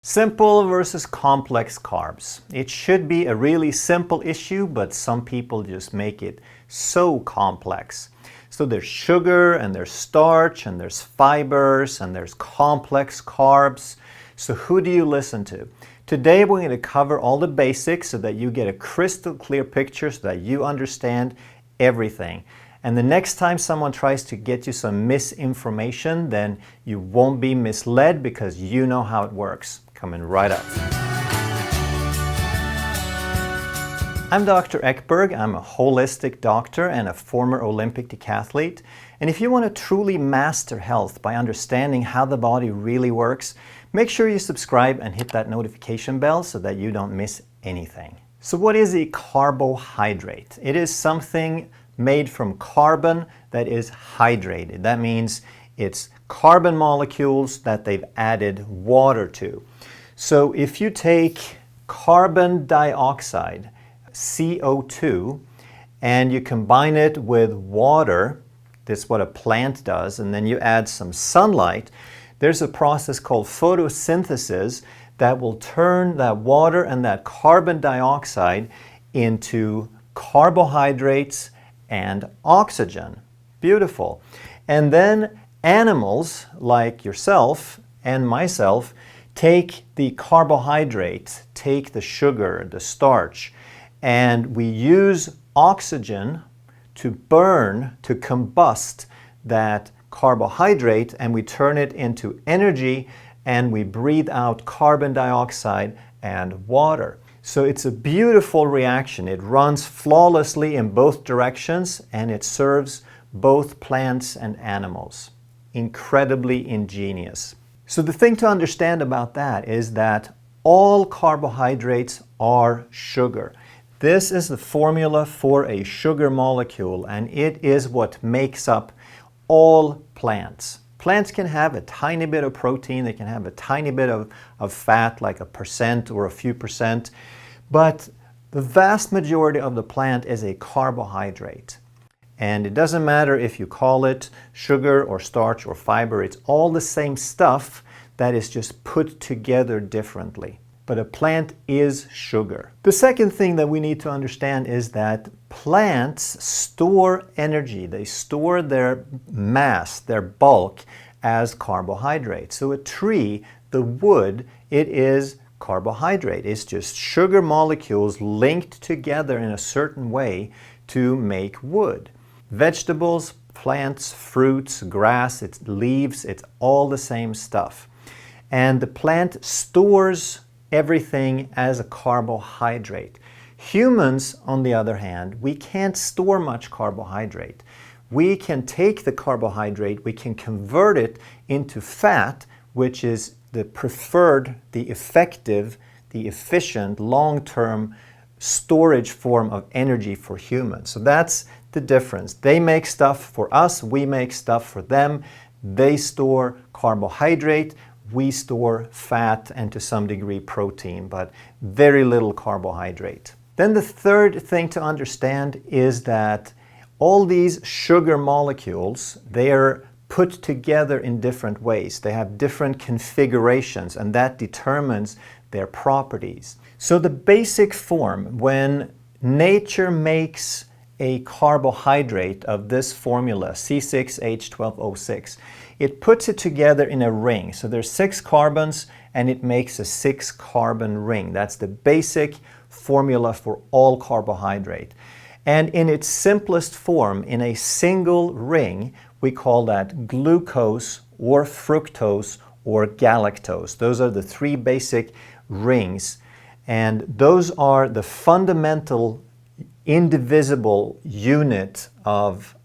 Simple versus complex carbs. It should be a really simple issue, but some people just make it so complex. So there's sugar and there's starch and there's fibers and there's complex carbs. So who do you listen to? Today we're going to cover all the basics so that you get a crystal clear picture so that you understand everything. And the next time someone tries to get you some misinformation, then you won't be misled because you know how it works. Coming right up. I'm Dr. Ekberg. I'm a holistic doctor and a former Olympic decathlete. And if you want to truly master health by understanding how the body really works, make sure you subscribe and hit that notification bell so that you don't miss anything. So what is a carbohydrate? It is something made from carbon that is hydrated. That means it's carbon molecules that they've added water to. So if you take carbon dioxide, CO2, and you combine it with water, this is what a plant does, and then you add some sunlight, there's a process called photosynthesis that will turn that water and that carbon dioxide into carbohydrates and oxygen. Beautiful. And then animals like yourself and myself take the carbohydrate, take the sugar, the starch, and we use oxygen to burn, to combust that carbohydrate, and we turn it into energy, and we breathe out carbon dioxide and water. So it's a beautiful reaction. It runs flawlessly in both directions, and it serves both plants and animals. Incredibly ingenious. So the thing to understand about that is that all carbohydrates are sugar. This is the formula for a sugar molecule, and it is what makes up all plants. Plants can have a tiny bit of protein, they can have a tiny bit of fat, like 1% or a few percent, but the vast majority of the plant is a carbohydrate. And it doesn't matter if you call it sugar or starch or fiber, it's all the same stuff that is just put together differently. But a plant is sugar. The second thing that we need to understand is that plants store energy. They store their mass, their bulk, as carbohydrates. So a tree, the wood, it is carbohydrate. It's just sugar molecules linked together in a certain way to make wood. Vegetables, plants, fruits, grass, it's leaves, it's all the same stuff. And the plant stores everything as a carbohydrate. Humans, on the other hand, we can't store much carbohydrate. We can take the carbohydrate, we can convert it into fat, which is the preferred, the effective, the efficient, long-term storage form of energy for humans. So that's the difference. They make stuff for us, we make stuff for them. They store carbohydrate, we store fat and to some degree protein, but very little carbohydrate. Then the third thing to understand is that all these sugar molecules, they are put together in different ways. They have different configurations, and that determines their properties. So the basic form, when nature makes a carbohydrate of this formula, C6H12O6, it puts it together in a ring. So there's 6 carbons and it makes a 6-carbon ring. That's the basic formula for all carbohydrate. And in its simplest form, in a single ring, we call that glucose or fructose or galactose. Those are the 3 basic rings. And those are the fundamental indivisible unit of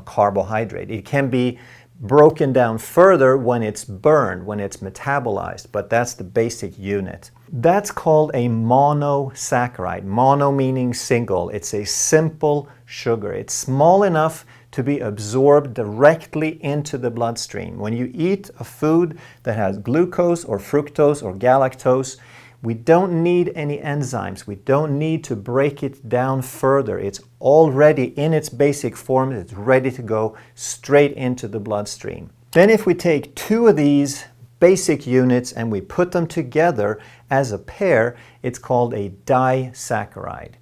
carbohydrate. It can be broken down further when it's burned, when it's metabolized, but that's the basic unit. That's called a monosaccharide. Mono meaning single. It's a simple sugar. It's small enough to be absorbed directly into the bloodstream. When you eat a food that has glucose or fructose or galactose, we don't need any enzymes. We don't need to break it down further. It's already in its basic form. It's ready to go straight into the bloodstream. Then if we take 2 of these basic units and we put them together as a pair, it's called a disaccharide.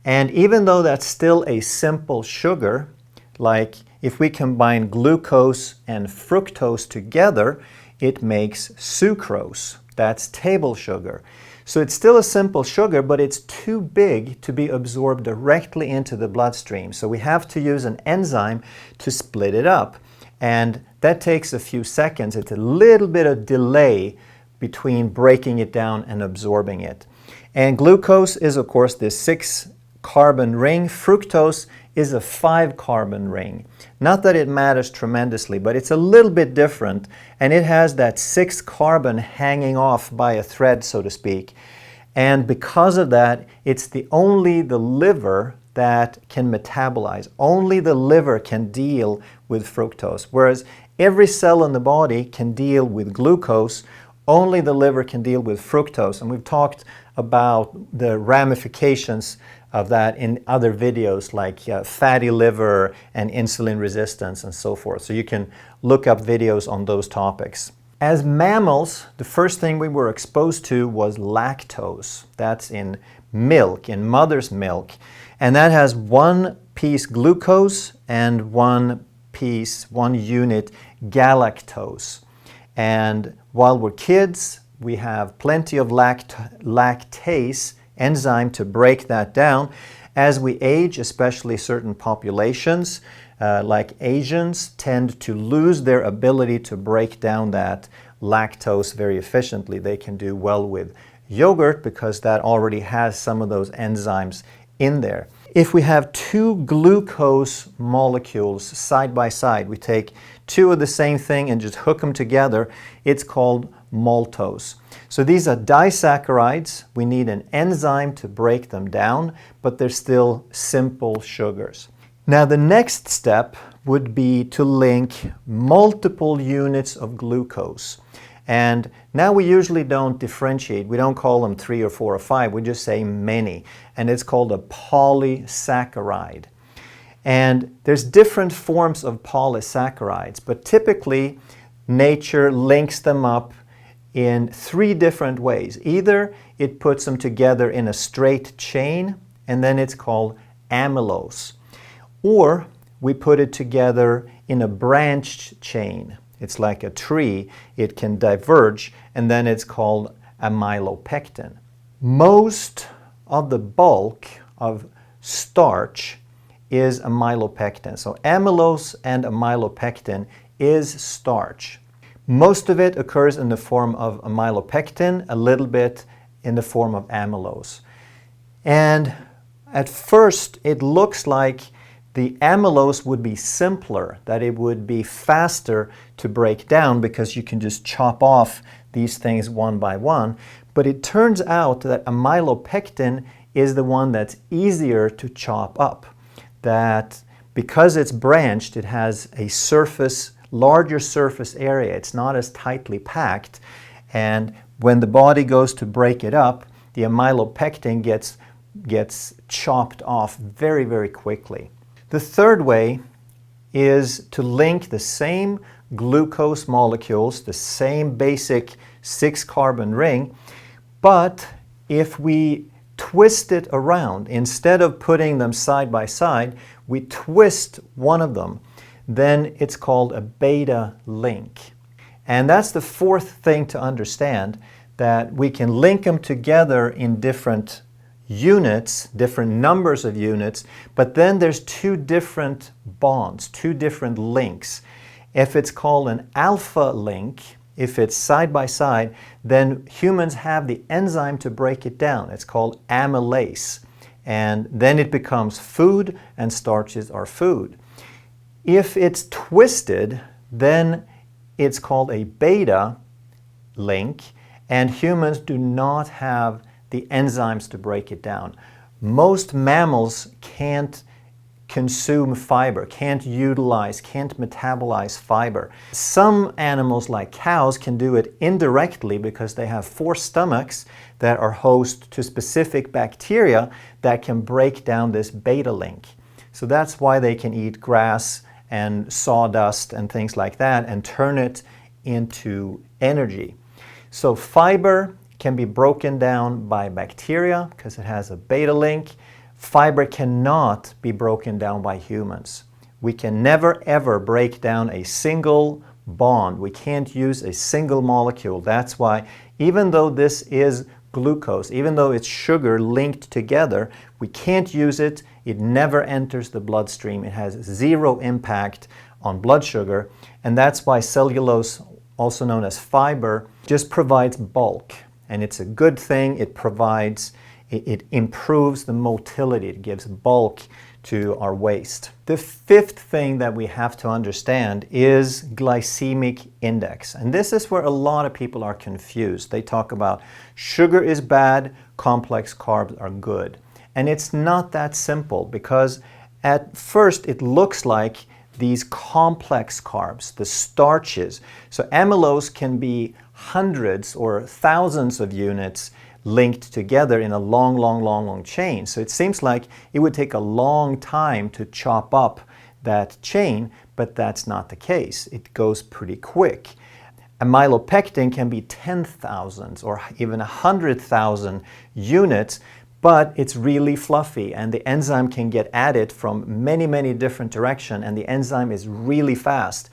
And even though that's still a simple sugar, like if we combine glucose and fructose together, it makes sucrose. That's table sugar. So it's still a simple sugar, but it's too big to be absorbed directly into the bloodstream. So we have to use an enzyme to split it up. And that takes a few seconds. It's a little bit of delay between breaking it down and absorbing it. And glucose is, of course, this 6-carbon ring. Fructose is a 5-carbon ring. Not that it matters tremendously, but it's a little bit different, and it has that 6th carbon hanging off by a thread, so to speak. And because of that, it's only the liver that can metabolize. Only the liver can deal with fructose, whereas every cell in the body can deal with glucose. Only the liver can deal with fructose, and we've talked about the ramifications of that in other videos like fatty liver and insulin resistance and so forth. So you can look up videos on those topics. As mammals, the first thing we were exposed to was lactose. That's in milk, in mother's milk. And that has 1 piece glucose and 1 unit galactose. And while we're kids, we have plenty of lactase enzyme to break that down. As we age, especially certain populations, like Asians, tend to lose their ability to break down that lactose very efficiently. They can do well with yogurt because that already has some of those enzymes in there. If we have 2 glucose molecules side by side, we take 2 of the same thing and just hook them together, it's called maltose. So these are disaccharides. We need an enzyme to break them down, but they're still simple sugars. Now the next step would be to link multiple units of glucose. And now we usually don't differentiate. We don't call them 3 or 4 or 5. We just say many. And it's called a polysaccharide. And there's different forms of polysaccharides, but typically nature links them up in 3 different ways. Either it puts them together in a straight chain, and then it's called amylose. Or we put it together in a branched chain. It's like a tree. It can diverge, and then it's called amylopectin. Most of the bulk of starch is amylopectin. So amylose and amylopectin is starch. Most of it occurs in the form of amylopectin, a little bit in the form of amylose. And at first it looks like the amylose would be simpler, that it would be faster to break down because you can just chop off these things one by one. But it turns out that amylopectin is the one that's easier to chop up. That because it's branched, it has a larger surface area. It's not as tightly packed. And when the body goes to break it up, the amylopectin gets chopped off very, very quickly. The third way is to link the same glucose molecules, the same basic 6-carbon ring, but if we twist it around, instead of putting them side by side, we twist one of them, then it's called a beta link. And that's the 4th thing to understand, that we can link them together in different units, different numbers of units, but then there's 2 different bonds, 2 different links. If it's called an alpha link, if it's side by side, then humans have the enzyme to break it down. It's called amylase. And then it becomes food, and starches are food. If it's twisted, then it's called a beta link, and humans do not have the enzymes to break it down. Most mammals can't consume fiber, can't metabolize fiber. Some animals like cows can do it indirectly because they have 4 stomachs that are host to specific bacteria that can break down this beta link. So that's why they can eat grass and sawdust and things like that and turn it into energy. So fiber can be broken down by bacteria because it has a beta link. Fiber cannot be broken down by humans. We can never ever break down a single bond. We can't use a single molecule. That's why even though this is glucose, even though it's sugar linked together, we can't use it. It never enters the bloodstream. It has zero impact on blood sugar. And that's why cellulose, also known as fiber, just provides bulk. And it's a good thing. It improves the motility. It gives bulk to our waist. The fifth thing that we have to understand is glycemic index. And this is where a lot of people are confused. They talk about sugar is bad, complex carbs are good. And it's not that simple, because at first it looks like these complex carbs, the starches. So amylose can be hundreds or thousands of units linked together in a long chain. So it seems like it would take a long time to chop up that chain, but that's not the case. It goes pretty quick. Amylopectin can be 10,000 or even 100,000 units, but it's really fluffy, and the enzyme can get at it from many different directions, and the enzyme is really fast.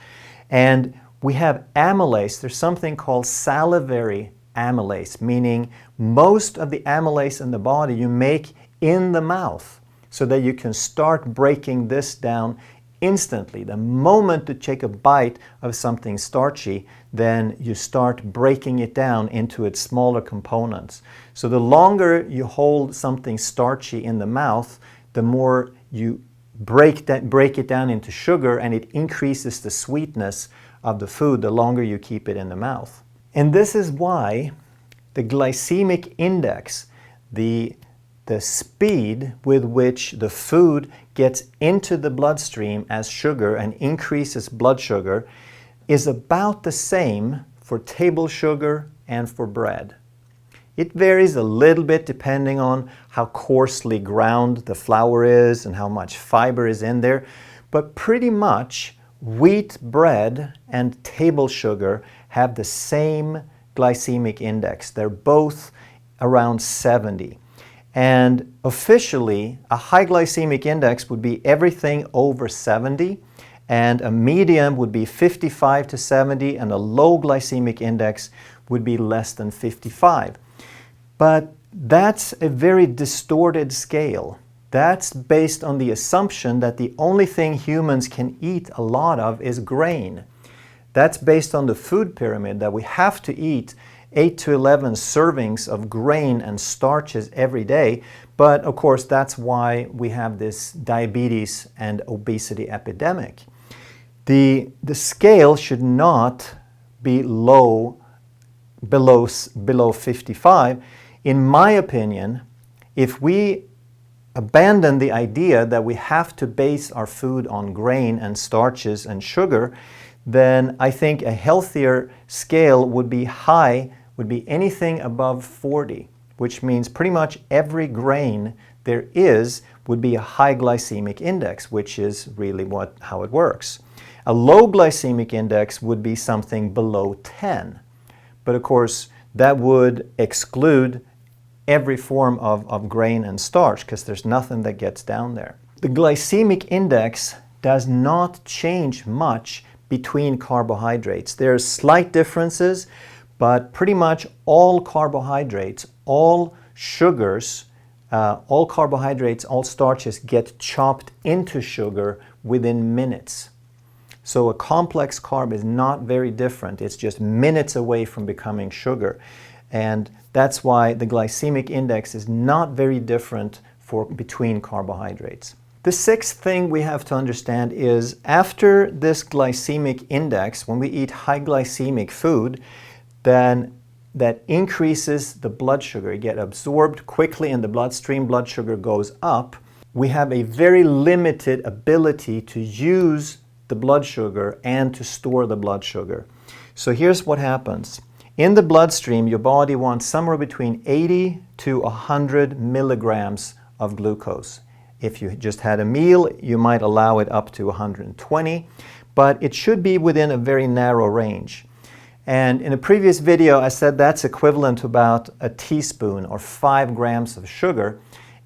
And we have amylase. There's something called salivary amylase, meaning most of the amylase in the body you make in the mouth, so that you can start breaking this down instantly. The moment you take a bite of something starchy, then you start breaking it down into its smaller components. So the longer you hold something starchy in the mouth, the more you break it down into sugar, and it increases the sweetness of the food the longer you keep it in the mouth. And this is why the glycemic index, the speed with which the food gets into the bloodstream as sugar and increases blood sugar, is about the same for table sugar and for bread. It varies a little bit depending on how coarsely ground the flour is and how much fiber is in there, but pretty much wheat bread and table sugar have the same glycemic index. They're both around 70. And officially, a high glycemic index would be everything over 70, and a medium would be 55 to 70, and a low glycemic index would be less than 55. But that's a very distorted scale. That's based on the assumption that the only thing humans can eat a lot of is grain. That's based on the food pyramid, that we have to eat 8 to 11 servings of grain and starches every day. But of course, that's why we have this diabetes and obesity epidemic. The scale should not be below 55. In my opinion, if we abandon the idea that we have to base our food on grain and starches and sugar, then I think a healthier scale would be anything above 40, which means pretty much every grain there is would be a high glycemic index, which is really how it works. A low glycemic index would be something below 10. But of course, that would exclude every form of grain and starch, because there's nothing that gets down there. The glycemic index does not change much between carbohydrates. There are slight differences, but pretty much all carbohydrates, all sugars, all carbohydrates, all starches get chopped into sugar within minutes. So a complex carb is not very different. It's just minutes away from becoming sugar. And that's why the glycemic index is not very different between carbohydrates. The sixth thing we have to understand is, after this glycemic index, when we eat high glycemic food, then that increases the blood sugar. It gets absorbed quickly in the bloodstream, blood sugar goes up. We have a very limited ability to use the blood sugar and to store the blood sugar. So here's what happens. In the bloodstream, your body wants somewhere between 80 to 100 milligrams of glucose. If you just had a meal, you might allow it up to 120, but it should be within a very narrow range. And in a previous video, I said that's equivalent to about a teaspoon or 5 grams of sugar.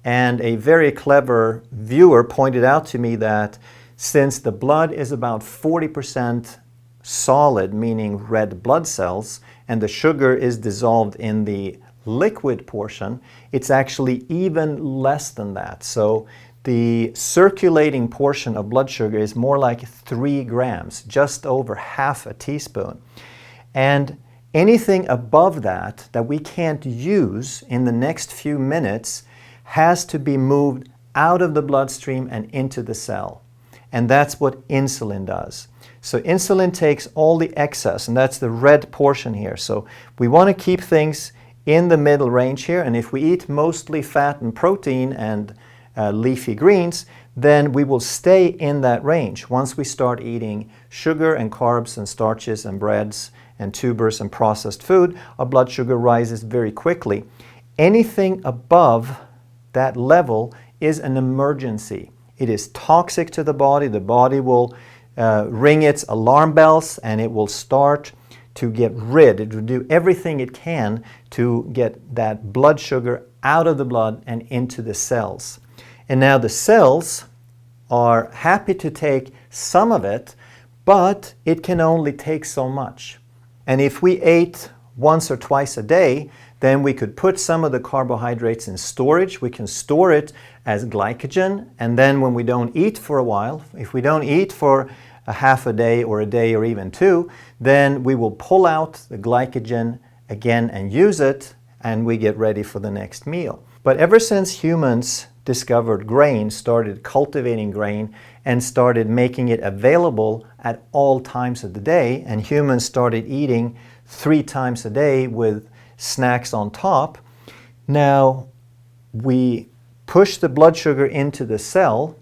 And a very clever viewer pointed out to me that since the blood is about 40% solid, meaning red blood cells, and the sugar is dissolved in the liquid portion, it's actually even less than that. So the circulating portion of blood sugar is more like 3 grams, just over half a teaspoon. And anything above that we can't use in the next few minutes has to be moved out of the bloodstream and into the cell. And that's what insulin does. So insulin takes all the excess, and that's the red portion here. So we want to keep things in the middle range here, and if we eat mostly fat and protein and leafy greens, then we will stay in that range. Once we start eating sugar and carbs and starches and breads and tubers and processed food, our blood sugar rises very quickly. Anything above that level is an emergency. It is toxic to the body. The body will ring its alarm bells, and it will start to get rid. It will do everything it can to get that blood sugar out of the blood and into the cells. And now the cells are happy to take some of it, but it can only take so much. And if we ate once or twice a day, then we could put some of the carbohydrates in storage. We can store it as glycogen, and then when we don't eat for a while, if we don't eat for a half a day or even 2, then we will pull out the glycogen again and use it, and we get ready for the next meal. But ever since humans discovered grain, started cultivating grain, and started making it available at all times of the day, and humans started eating 3 times a day with snacks on top, now we push the blood sugar into the cell,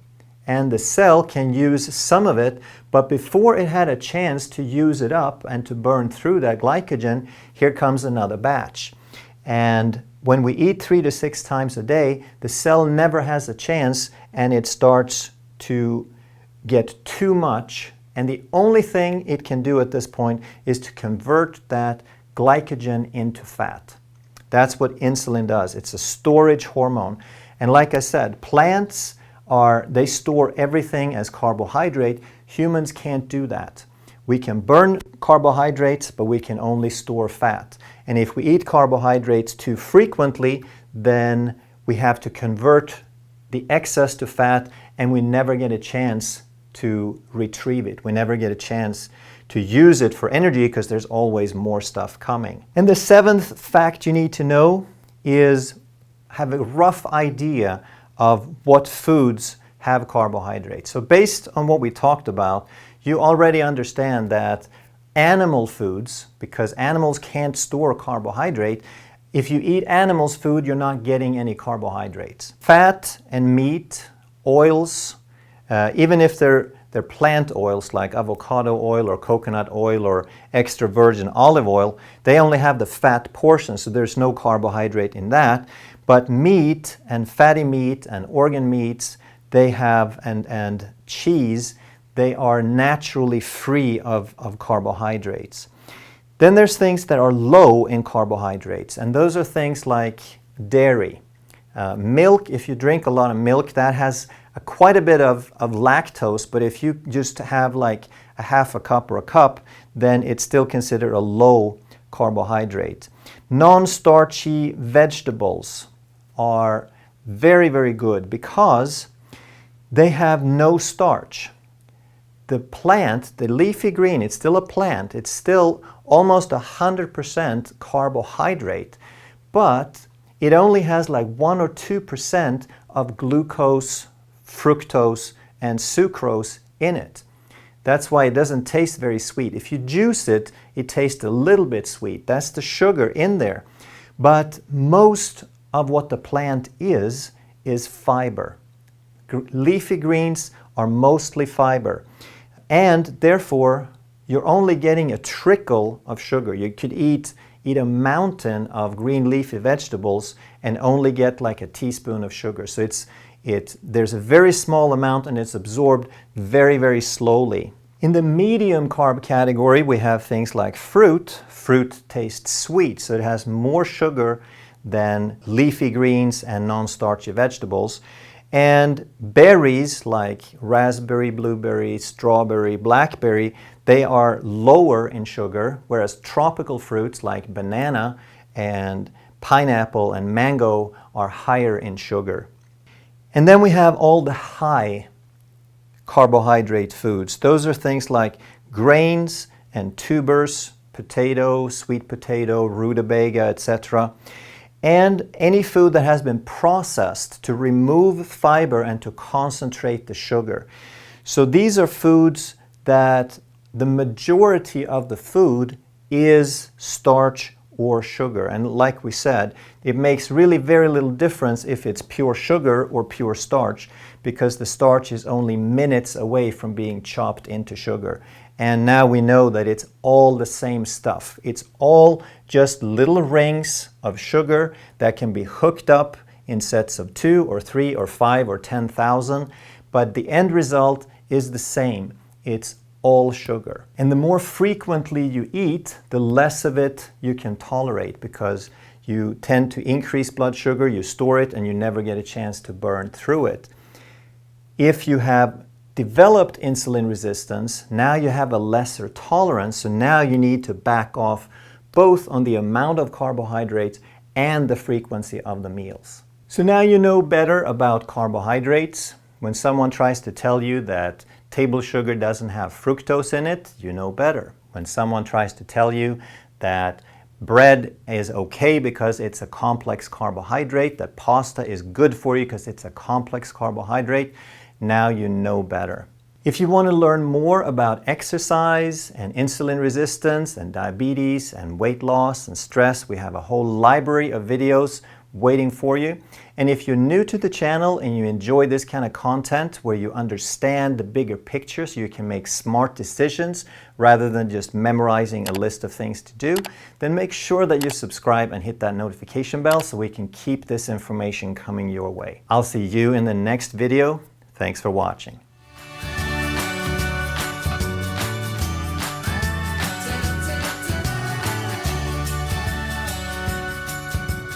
and the cell can use some of it, but before it had a chance to use it up and to burn through that glycogen, here comes another batch. And when we eat 3 to 6 times a day, the cell never has a chance, and it starts to get too much, and the only thing it can do at this point is to convert that glycogen into fat. That's what insulin does. It's a storage hormone. And like I said, plants they store everything as carbohydrate. Humans can't do that. We can burn carbohydrates, but we can only store fat. And if we eat carbohydrates too frequently, then we have to convert the excess to fat, and we never get a chance to retrieve it. We never get a chance to use it for energy because there's always more stuff coming. And the 7th fact you need to know is have a rough idea of what foods have carbohydrates. So based on what we talked about, you already understand that animal foods, because animals can't store carbohydrate, if you eat animals' food, you're not getting any carbohydrates. Fat and meat, oils, even if they're plant oils like avocado oil or coconut oil or extra virgin olive oil, they only have the fat portion, so there's no carbohydrate in that. But meat and fatty meat and organ meats, they have, and cheese, they are naturally free of carbohydrates. Then there's things that are low in carbohydrates, and those are things like dairy. Milk, if you drink a lot of milk, that has quite a bit of lactose, but if you just have like a half a cup or a cup, then it's still considered a low carbohydrate. Non-starchy vegetables are very, very good because they have no starch. The plant, the leafy green, it's still a plant. It's still almost 100% carbohydrate, but it only has like 1 or 2% of glucose, fructose, and sucrose in it. That's why it doesn't taste very sweet. If you juice it, it tastes a little bit sweet. That's the sugar in there. But most of what the plant is fiber. Leafy greens are mostly fiber. And therefore, you're only getting a trickle of sugar. You could eat a mountain of green leafy vegetables and only get like a teaspoon of sugar. So there's a very small amount and it's absorbed very, very slowly. In the medium carb category, we have things like fruit. Fruit tastes sweet, so it has more sugar than leafy greens and non-starchy vegetables. And berries like raspberry, blueberry, strawberry, blackberry, they are lower in sugar, whereas tropical fruits like banana and pineapple and mango are higher in sugar. And then we have all the high carbohydrate foods. Those are things like grains and tubers, potato, sweet potato, rutabaga, etc. And any food that has been processed to remove fiber and to concentrate the sugar. So these are foods that the majority of the food is starch or sugar. And like we said, it makes really very little difference if it's pure sugar or pure starch, because the starch is only minutes away from being chopped into sugar. And now we know that it's all the same stuff. It's all just little rings of sugar that can be hooked up in sets of 2 or 3 or 5 or 10,000, but the end result is the same. It's all sugar. And the more frequently you eat, the less of it you can tolerate, because you tend to increase blood sugar, you store it, and you never get a chance to burn through it. If you have developed insulin resistance, now you have a lesser tolerance, so now you need to back off both on the amount of carbohydrates and the frequency of the meals. So now you know better about carbohydrates. When someone tries to tell you that table sugar doesn't have fructose in it, you know better. When someone tries to tell you that bread is okay because it's a complex carbohydrate, that pasta is good for you because it's a complex carbohydrate, now you know better. If you want to learn more about exercise and insulin resistance and diabetes and weight loss and stress, we have a whole library of videos waiting for you. And if you're new to the channel and you enjoy this kind of content where you understand the bigger picture so you can make smart decisions rather than just memorizing a list of things to do, then make sure that you subscribe and hit that notification bell so we can keep this information coming your way. I'll see you in the next video. Thanks for watching.